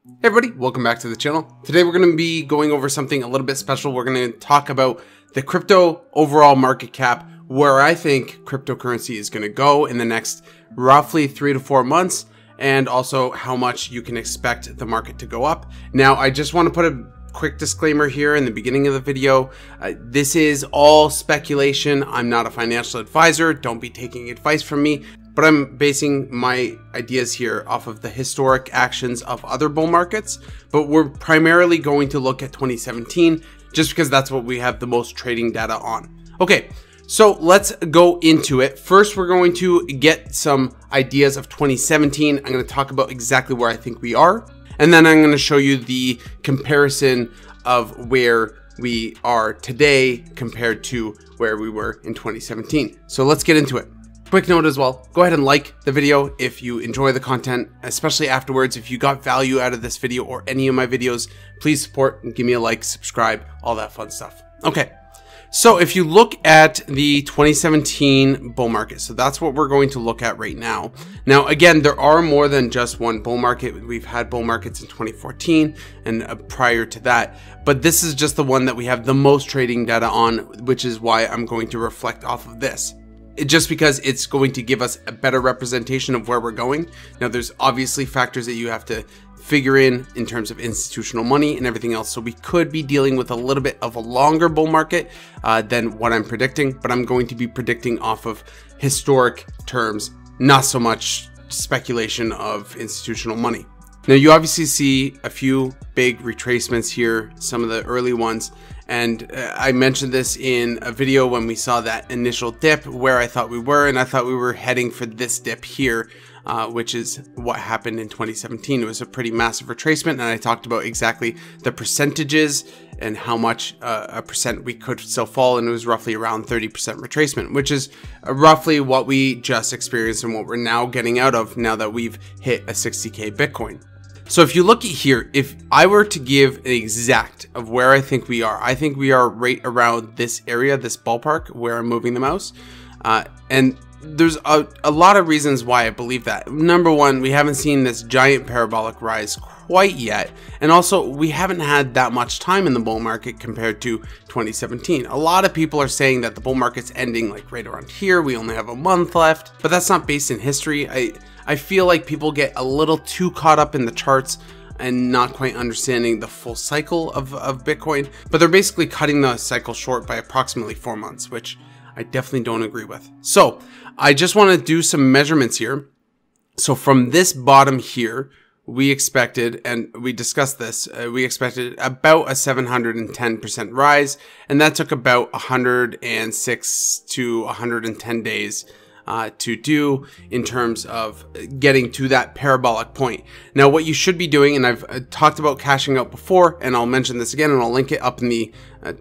Hey everybody, welcome back to the channel. Today we're going to be going over something a little bit special. We're going to talk about the crypto overall market cap, where I think cryptocurrency is going to go in the next roughly 3 to 4 months, and also how much you can expect the market to go up. Now, I just want to put a quick disclaimer here in the beginning of the video. This is all speculation. I'm not a financial advisor. Don't be taking advice from me. But I'm basing my ideas here off of the historic actions of other bull markets. But we're primarily going to look at 2017 just because that's what we have the most trading data on. Okay, so let's go into it. First, we're going to get some ideas of 2017. I'm going to talk about exactly where I think we are. And then I'm going to show you the comparison of where we are today compared to where we were in 2017. So let's get into it. Quick note as well, go ahead and like the video if you enjoy the content, especially afterwards. If you got value out of this video or any of my videos, please support and give me a like, subscribe, all that fun stuff. Okay, so if you look at the 2017 bull market, so that's what we're going to look at right now. Now, again, there are more than just one bull market. We've had bull markets in 2014 and prior to that, but this is just the one that we have the most trading data on, which is why I'm going to reflect off of this. Just because it's going to give us a better representation of where we're going. Now, there's obviously factors that you have to figure in terms of institutional money and everything else. So we could be dealing with a little bit of a longer bull market than what I'm predicting, but I'm going to be predicting off of historic terms, not so much speculation of institutional money. Now, you obviously see a few big retracements here, some of the early ones. And I mentioned this in a video when we saw that initial dip where I thought we were, and I thought we were heading for this dip here, which is what happened in 2017. It was a pretty massive retracement, and I talked about exactly the percentages and how much a percent we could still fall, and it was roughly around 30% retracement, which is roughly what we just experienced and what we're now getting out of now that we've hit a 60K Bitcoin. So if you look at here, if I were to give an exact of where I think we are right around this area, this ballpark where I'm moving the mouse. And there's a lot of reasons why I believe that. Number one, we haven't seen this giant parabolic rise quite yet. And also, we haven't had that much time in the bull market compared to 2017. A lot of people are saying that the bull market's ending like right around here. We only have a month left, but that's not based in history. I feel like people get a little too caught up in the charts and not quite understanding the full cycle of Bitcoin, but they're basically cutting the cycle short by approximately 4 months, which I definitely don't agree with. So I just want to do some measurements here. So from this bottom here, we expected, and we discussed this, we expected about a 710% rise, and that took about 106 to 110 days to do in terms of getting to that parabolic point. Now, what you should be doing, and I've talked about cashing out before, and I'll mention this again, and I'll link it up in the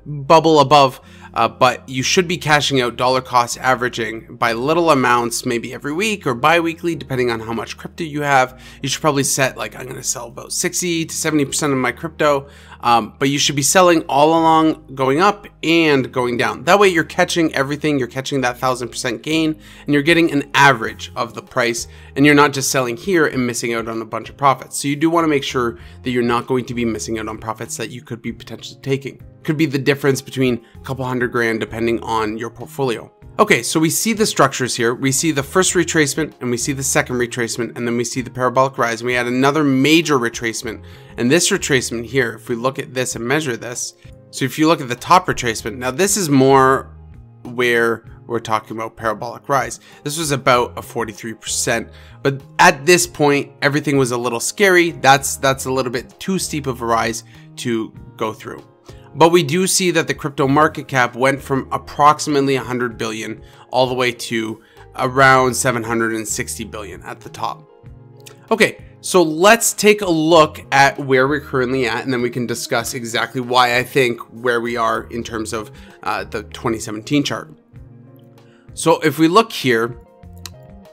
bubble above, but you should be cashing out dollar cost averaging by little amounts, maybe every week or bi-weekly, depending on how much crypto you have. You should probably set, like, I'm going to sell about 60 to 70% of my crypto, but you should be selling all along, going up and going down. That way you're catching everything, you're catching that 1000% gain, and you're getting an average of the price, and you're not just selling here and missing out on a bunch of profits. So you do want to make sure that you're not going to be missing out on profits that you could be potentially taking. Could be the difference between a couple $100,000 depending on your portfolio. Okay, so we see the structures here. We see the first retracement, and we see the second retracement, and then we see the parabolic rise, and we had another major retracement. And this retracement here, if we look at this and measure this, so if you look at the top retracement, now this is more where we're talking about parabolic rise. This was about a 43%, but at this point, everything was a little scary. That's a little bit too steep of a rise to go through. But we do see that the crypto market cap went from approximately 100 billion all the way to around 760 billion at the top. Okay, so let's take a look at where we're currently at, and then we can discuss exactly why I think where we are in terms of the 2017 chart. So if we look here,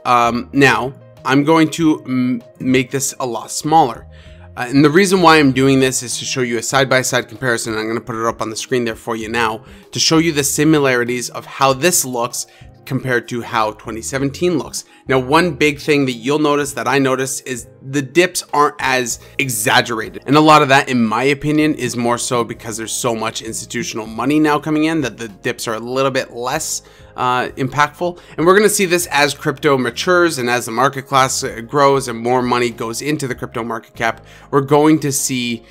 now I'm going to make this a lot smaller. And the reason why I'm doing this is to show you a side-by-side comparison. I'm going to put it up on the screen there for you now to show you the similarities of how this looks compared to how 2017 looks. Now, one big thing that you'll notice, that I noticed, is the dips aren't as exaggerated. And a lot of that, in my opinion, is more so because there's so much institutional money now coming in that the dips are a little bit less impactful. And we're going to see this as crypto matures and as the market class grows and more money goes into the crypto market cap. We're going to see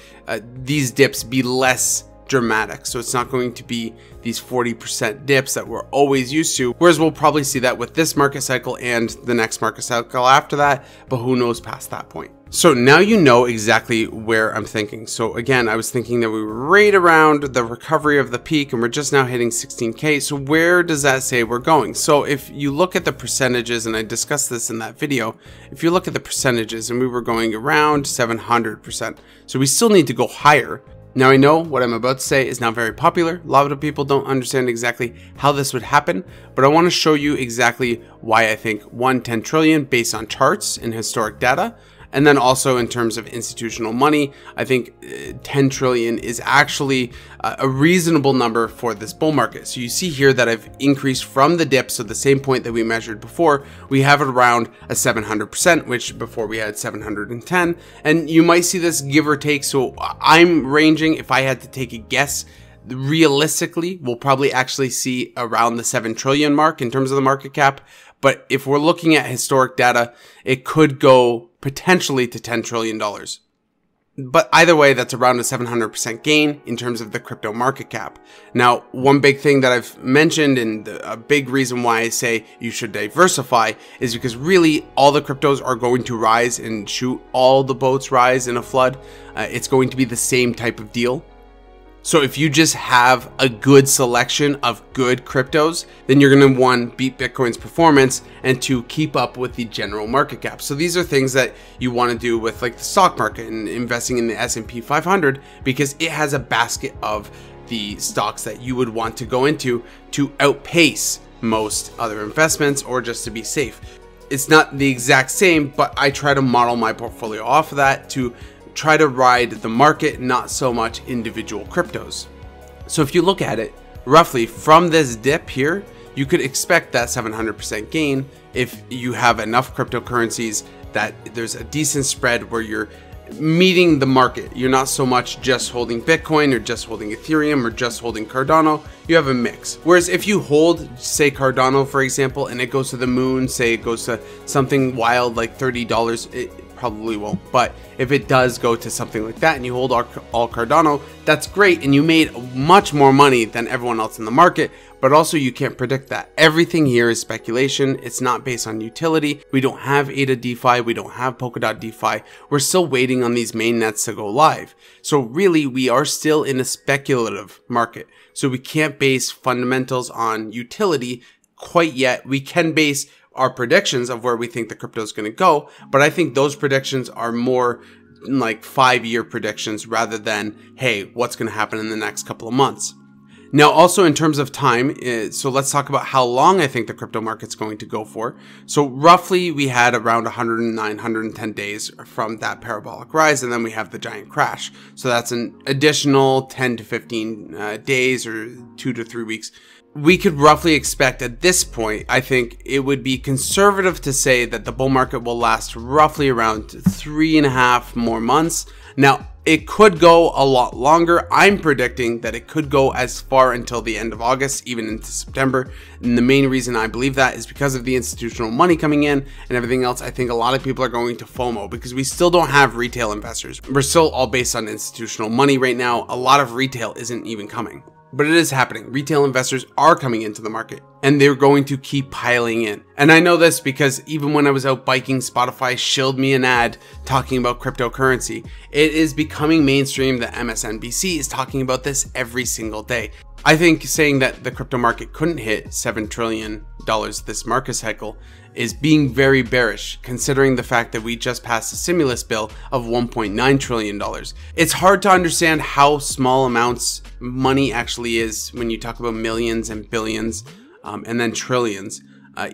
these dips be less dramatic. So it's not going to be these 40% dips that we're always used to, whereas we'll probably see that with this market cycle and the next market cycle after that, but who knows past that point. So now you know exactly where I'm thinking. So again, I was thinking that we were right around the recovery of the peak and we're just now hitting 16K. So where does that say we're going? So if you look at the percentages, and I discussed this in that video, if you look at the percentages, and we were going around 700%. So we still need to go higher. Now, I know what I'm about to say is not very popular. A lot of people don't understand exactly how this would happen, but I want to show you exactly why I think 10 trillion based on charts and historic data. And then also in terms of institutional money, I think 10 trillion is actually a reasonable number for this bull market. So you see here that I've increased from the dip. So the same point that we measured before, we have it around a 700%, which before we had 710. And you might see this give or take. So I'm ranging, if I had to take a guess, realistically, we'll probably actually see around the 7 trillion mark in terms of the market cap. But if we're looking at historic data, it could go potentially to $10 trillion. But either way, that's around a 700% gain in terms of the crypto market cap. Now, one big thing that I've mentioned, and a big reason why I say you should diversify, is because really all the cryptos are going to rise and shoot all the boats rise in a flood. It's going to be the same type of deal. So if you just have a good selection of good cryptos, then you're going to, one, beat Bitcoin's performance, and two, keep up with the general market cap. So these are things that you want to do with like the stock market and investing in the S&P 500, because it has a basket of the stocks that you would want to go into to outpace most other investments, or just to be safe. It's not the exact same, but I try to model my portfolio off of that to try to ride the market, not so much individual cryptos. So if you look at it, roughly from this dip here, you could expect that 700% gain if you have enough cryptocurrencies that there's a decent spread where you're meeting the market. You're not so much just holding Bitcoin or just holding Ethereum or just holding Cardano. You have a mix. Whereas if you hold, say, Cardano, for example, and it goes to the moon, say it goes to something wild like $30, it probably won't. But if it does go to something like that and you hold all Cardano, that's great, and you made much more money than everyone else in the market. But also, you can't predict that. Everything here is speculation. It's not based on utility. We don't have ADA DeFi. We don't have Polkadot DeFi. We're still waiting on these main nets to go live. So really, we are still in a speculative market. So we can't base fundamentals on utility quite yet. We can base our predictions of where we think the crypto is going to go, but I think those predictions are more like 5-year predictions rather than, hey, what's going to happen in the next couple of months. Now, also in terms of time, so let's talk about how long I think the crypto market's going to go for. So roughly we had around 109, 110 days from that parabolic rise, and then we have the giant crash. So that's an additional 10 to 15 days or 2 to 3 weeks. We could roughly expect at this point, I think it would be conservative to say that the bull market will last roughly around 3.5 more months. Now, it could go a lot longer. I'm predicting that it could go as far until the end of August, even into September. And the main reason I believe that is because of the institutional money coming in and everything else. I think a lot of people are going to FOMO because we still don't have retail investors. We're still all based on institutional money right now. A lot of retail isn't even coming. But it is happening. Retail investors are coming into the market, and they're going to keep piling in. And I know this because even when I was out biking, Spotify shilled me an ad talking about cryptocurrency. It is becoming mainstream that MSNBC is talking about this every single day. I think saying that the crypto market couldn't hit $7 trillion this market cycle is being very bearish, considering the fact that we just passed a stimulus bill of $1.9 trillion. It's hard to understand how small amounts money actually is when you talk about millions and billions and then trillions.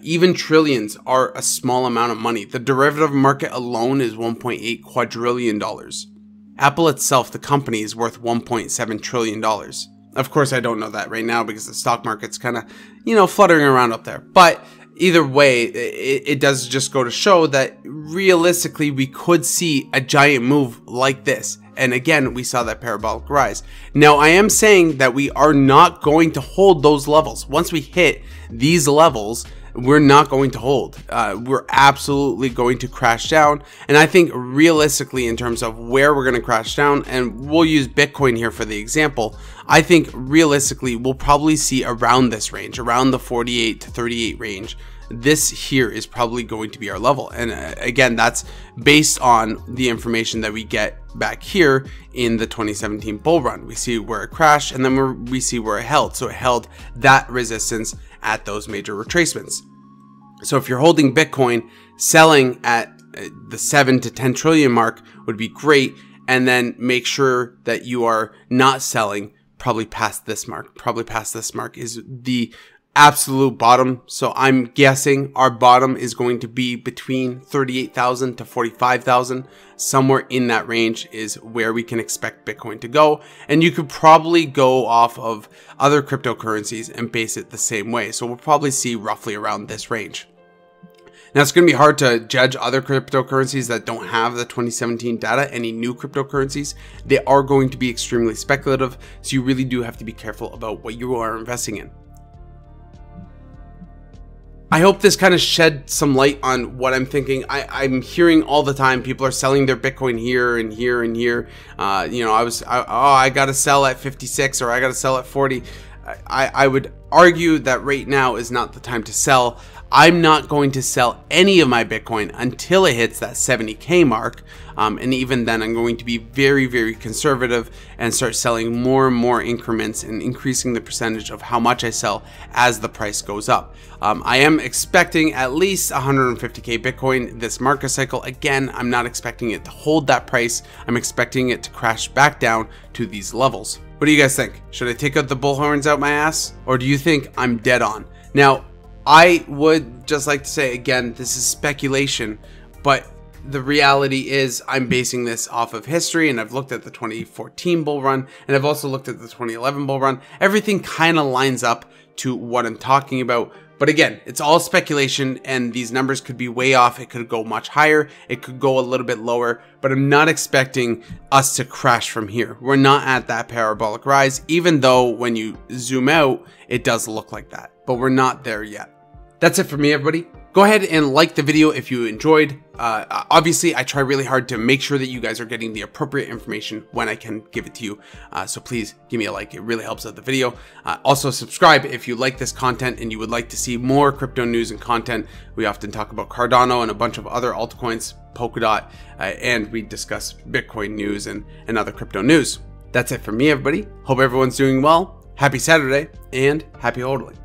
Even trillions are a small amount of money. The derivative market alone is $1.8 quadrillion. Apple itself, the company, is worth $1.7 trillion. Of course, I don't know that right now because the stock market's kind of, you know, fluttering around up there. But either way, it does just go to show that realistically we could see a giant move like this. And again, we saw that parabolic rise. Now, I am saying that we are not going to hold those levels. Once we hit these levels, we're not going to hold. We're absolutely going to crash down. And I think realistically, in terms of where we're going to crash down, and we'll use Bitcoin here for the example, I think realistically we'll probably see around this range, around the 48 to 38 range. This here is probably going to be our level. And again, that's based on the information that we get back here in the 2017 bull run. We see where it crashed, and then we see where it held. So it held that resistance at those major retracements. So if you're holding Bitcoin, selling at the 7 to 10 trillion mark would be great. And then make sure that you are not selling probably past this mark. Probably past this mark is the absolute bottom. So I'm guessing our bottom is going to be between 38,000 to 45,000. Somewhere in that range is where we can expect Bitcoin to go. And you could probably go off of other cryptocurrencies and base it the same way. So we'll probably see roughly around this range. Now, it's going to be hard to judge other cryptocurrencies that don't have the 2017 data, any new cryptocurrencies. They are going to be extremely speculative. So you really do have to be careful about what you are investing in. I hope this kind of shed some light on what I'm thinking. I'm hearing all the time people are selling their Bitcoin here and here and here. You know, I got to sell at 56 or I got to sell at 40. I would argue that right now is not the time to sell. I'm not going to sell any of my Bitcoin until it hits that 70K mark. And even then, I'm going to be very, very conservative and start selling more and more increments and increasing the percentage of how much I sell as the price goes up. I am expecting at least 150K Bitcoin this market cycle. Again, I'm not expecting it to hold that price. I'm expecting it to crash back down to these levels. What do you guys think? Should I take out the bullhorns out my ass? Or do you think I'm dead on? Now, I would just like to say, again, this is speculation, but the reality is I'm basing this off of history, and I've looked at the 2014 bull run, and I've also looked at the 2011 bull run. Everything kind of lines up to what I'm talking about. But again, it's all speculation, and these numbers could be way off. It could go much higher. It could go a little bit lower, but I'm not expecting us to crash from here. We're not at that parabolic rise, even though when you zoom out, it does look like that, but we're not there yet. That's it for me, everybody. Go ahead and like the video if you enjoyed. Obviously, I try really hard to make sure that you guys are getting the appropriate information when I can give it to you. So please give me a like. It really helps out the video. Also, subscribe if you like this content and you would like to see more crypto news and content. We often talk about Cardano and a bunch of other altcoins, Polkadot, and we discuss Bitcoin news and other crypto news. That's it for me, everybody. Hope everyone's doing well. Happy Saturday and happy hodling.